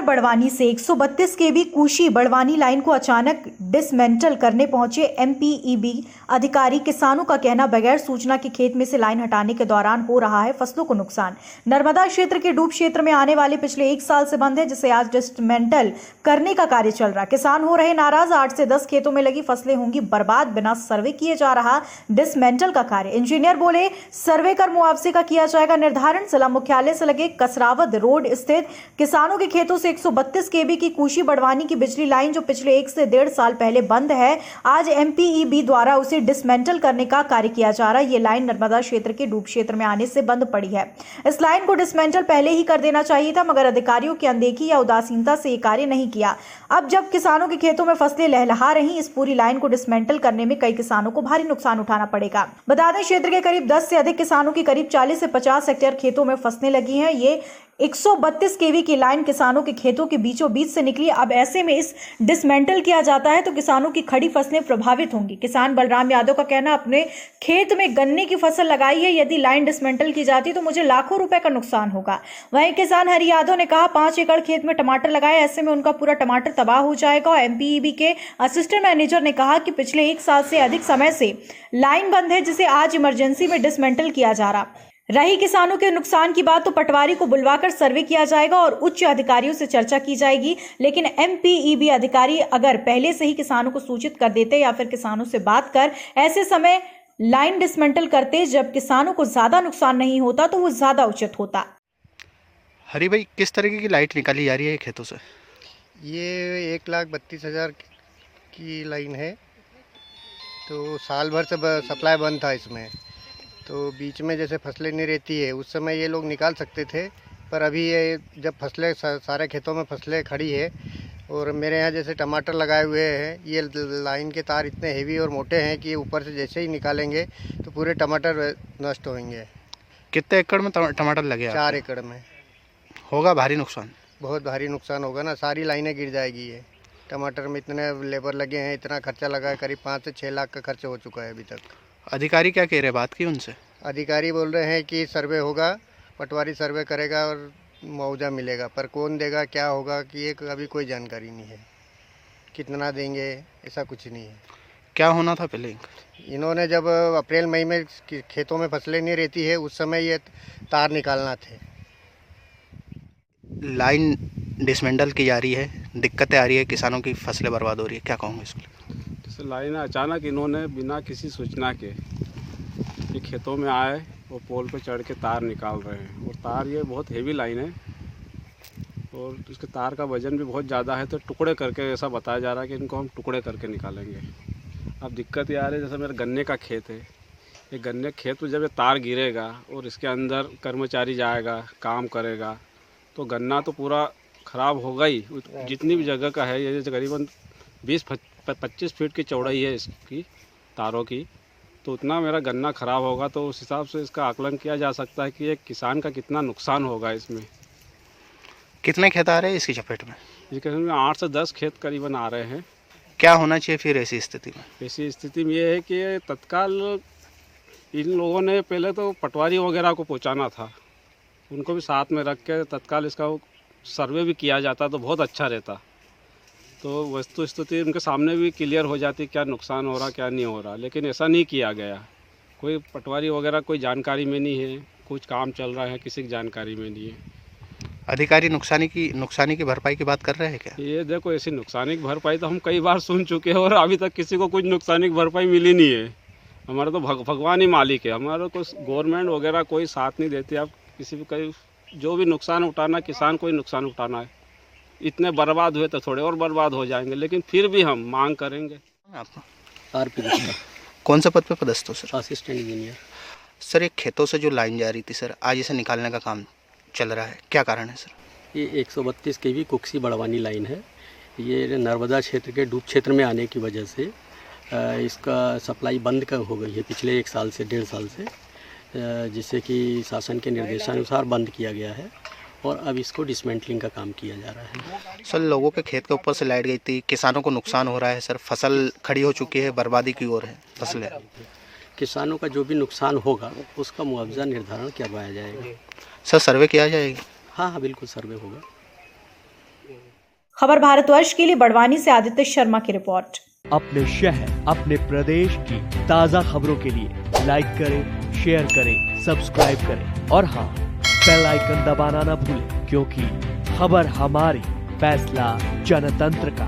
बड़वानी से 132 केवी कुशी बड़वानी लाइन को अचानक डिसमेंटल करने पहुंचे एमपीईबी अधिकारी। किसानों का कहना, बगैर सूचना के खेत में से लाइन हटाने के दौरान हो रहा है फसलों को नुकसान। नर्मदा क्षेत्र के डूब क्षेत्र में आने वाले पिछले 1 साल से बंद है, जिसे आज डिसमेंटल करने का कार्य चल रहा है। किसान हो रहे नाराज। 8 से 10 खेतों में लगी फसलें होंगी बर्बाद। बिना सर्वे किए जा रहा डिसमेंटल का कार्य। इंजीनियर बोले, सर्वे कर मुआवजे का किया जाएगा निर्धारण। जिला मुख्यालय से लगे कसरावद रोड स्थित किसानों के खेतों से 132 केवी की कुशी बड़वानी की बिजली लाइन, जो पिछले 1 से 1.5 साल पहले बंद है, आज एमपीईबी द्वारा उसे डिसमेंटल करने का कार्य किया जा रहा है। ये लाइन नर्मदा क्षेत्र के डूब क्षेत्र में आने से बंद पड़ी है। इस लाइन को डिसमेंटल पहले ही कर देना चाहिए था, मगर अधिकारियों की अनदेखी या उदासीनता से ये कार्य नहीं किया। अब जब किसानों के खेतों में फसलें लहलहा रही, इस पूरी लाइन को डिसमेंटल करने में कई किसानों को भारी नुकसान उठाना पड़ेगा। बता दें, क्षेत्र के करीब 10 से अधिक किसानों की करीब 40 से 50 हेक्टेयर खेतों में फसलें लगी हैं। ये 132 केवी की लाइन किसानों के खेतों के बीचों बीच से निकली। अब ऐसे में इस डिसमेंटल किया जाता है तो किसानों की खड़ी फसलें प्रभावित होंगी। किसान बलराम यादव का कहना, अपने खेत में गन्ने की फसल लगाई है, यदि लाइन डिसमेंटल की जाती तो मुझे लाखों रुपए का नुकसान होगा। वहीं किसान हरि यादव ने कहा, 5 एकड़ खेत में टमाटर लगाए, ऐसे में उनका पूरा टमाटर तबाह हो जाएगा। और एमपीईबी के असिस्टेंट मैनेजर ने कहा कि पिछले 1 साल से अधिक समय से लाइन बंद है, जिसे आज इमरजेंसी में डिसमेंटल किया जा रहा। रही किसानों के नुकसान की बात, तो पटवारी को बुलवाकर सर्वे किया जाएगा और उच्च अधिकारियों से चर्चा की जाएगी। लेकिन एमपीईबी अधिकारी अगर पहले से ही किसानों को सूचित कर देते या फिर किसानों से बात कर ऐसे समय लाइन डिसमेंटल करते, जब किसानों को ज्यादा नुकसान नहीं होता, तो वो ज्यादा उचित होता। हरी भाई, किस तरीके की लाइट निकाली जा रही है खेतों से? ये 1,32,000 की लाइन है। तो साल भर से सप्लाई बंद था इसमें, तो बीच में जैसे फसलें नहीं रहती है उस समय ये लोग निकाल सकते थे, पर अभी ये जब फसलें सारे खेतों में फसलें खड़ी है और मेरे यहाँ जैसे टमाटर लगाए हुए हैं, ये लाइन के तार इतने हेवी और मोटे हैं कि ऊपर से जैसे ही निकालेंगे तो पूरे टमाटर नष्ट होंगे। कितने एकड़ में टमाटर लगे? 4 एकड़ में। होगा भारी नुकसान? बहुत भारी नुकसान होगा ना, सारी लाइनें गिर जाएगी। ये टमाटर में इतने लेबर लगे हैं, इतना खर्चा लगा है, करीब 5 से 6 लाख का खर्चा हो चुका है अभी तक। अधिकारी क्या कह रहे हैं? बात की उनसे? अधिकारी बोल रहे हैं कि सर्वे होगा, पटवारी सर्वे करेगा और मुआवजा मिलेगा, पर कौन देगा, क्या होगा कि ये अभी कोई जानकारी नहीं है। कितना देंगे ऐसा कुछ नहीं है। क्या होना था पहले? इन्होंने जब अप्रैल मई में खेतों में फसलें नहीं रहती है उस समय ये तार निकालना थे। लाइन डिसमेंटल की जा रही है, दिक्कतें आ रही है, किसानों की फसलें बर्बाद हो रही है, क्या कहूँगा इसको? जैसे लाइन अचानक इन्होंने बिना किसी सूचना के ये खेतों में आए और पोल पे चढ़ के तार निकाल रहे हैं। और तार ये बहुत हेवी लाइन है और इसके तार का वजन भी बहुत ज़्यादा है, तो टुकड़े करके ऐसा बताया जा रहा है कि इनको हम टुकड़े करके निकालेंगे। अब दिक्कत ये आ रही है, जैसे मेरे गन्ने का खेत है, ये गन्ने खेत में जब ये तार गिरेगा और इसके अंदर कर्मचारी जाएगा, काम करेगा, तो गन्ना तो पूरा ख़राब होगा ही। जितनी भी जगह का है, ये तकरीबन 20-25 फीट की चौड़ाई है इसकी तारों की, तो उतना मेरा गन्ना ख़राब होगा। तो उस हिसाब से इसका आकलन किया जा सकता है कि एक किसान का कितना नुकसान होगा इसमें। कितने खेत आ रहे हैं इसकी चपेट में? ये कहने में 8 से 10 खेत करीबन आ रहे हैं। क्या होना चाहिए फिर ऐसी स्थिति में? ऐसी स्थिति में ये है कि तत्काल इन लोगों ने पहले तो पटवारी वगैरह को पहुंचाना था, उनको भी साथ में रख के तत्काल इसका सर्वे भी किया जाता तो बहुत अच्छा रहता। तो वस्तु स्थिति उनके सामने भी क्लियर हो जाती, क्या नुकसान हो रहा क्या नहीं हो रहा, लेकिन ऐसा नहीं किया गया। कोई पटवारी वगैरह कोई जानकारी में नहीं है, कुछ काम चल रहा है किसी की जानकारी में नहीं है। अधिकारी नुकसानी की भरपाई की बात कर रहे हैं क्या? ये देखो, ऐसी नुकसानी की भरपाई तो हम कई बार सुन चुके हैं और अभी तक किसी को कुछ नुकसानी की भरपाई मिली नहीं है। हमारा तो भगवान ही मालिक है, हमारा कोई गवर्नमेंट वगैरह कोई साथ नहीं देती। आप किसी भी कहीं जो भी नुकसान उठाना, किसान को ही नुकसान उठाना है। इतने बर्बाद हुए तो थोड़े और बर्बाद हो जाएंगे, लेकिन फिर भी हम मांग करेंगे। आपका कौन सा पद पे पदस्थ हो सर? Assistant engineer. सर, एक खेतों से जो लाइन जा रही थी सर, आज इसे निकालने का काम चल रहा है, क्या कारण है सर? ये 132 केवी कुक्सी बड़वानी लाइन है। ये नर्मदा क्षेत्र के डूब क्षेत्र में आने की वजह से इसका सप्लाई बंद हो गई है पिछले 1 साल से 1.5 साल से, जिससे कि शासन के निर्देशानुसार बंद किया गया है और अब इसको डिसमेंटलिंग का काम किया जा रहा है। सर, लोगों के खेत के ऊपर से लाइट गई थी, किसानों को नुकसान हो रहा है सर, फसल खड़ी हो चुकी है, बर्बादी की ओर है फसलें। किसानों का जो भी नुकसान होगा उसका मुआवजा निर्धारण करवाया जाएगा। सर, सर्वे किया जाएगा? हाँ, बिल्कुल सर्वे होगा। खबर भारतवर्ष के लिए बड़वानी से आदित्य शर्मा की रिपोर्ट। अपने शहर, अपने प्रदेश की ताज़ा खबरों के लिए लाइक करें, शेयर करें, सब्सक्राइब करें और हाँ, बेल आइकन दबाना ना भूलें, क्योंकि खबर हमारी, फैसला जनतंत्र का।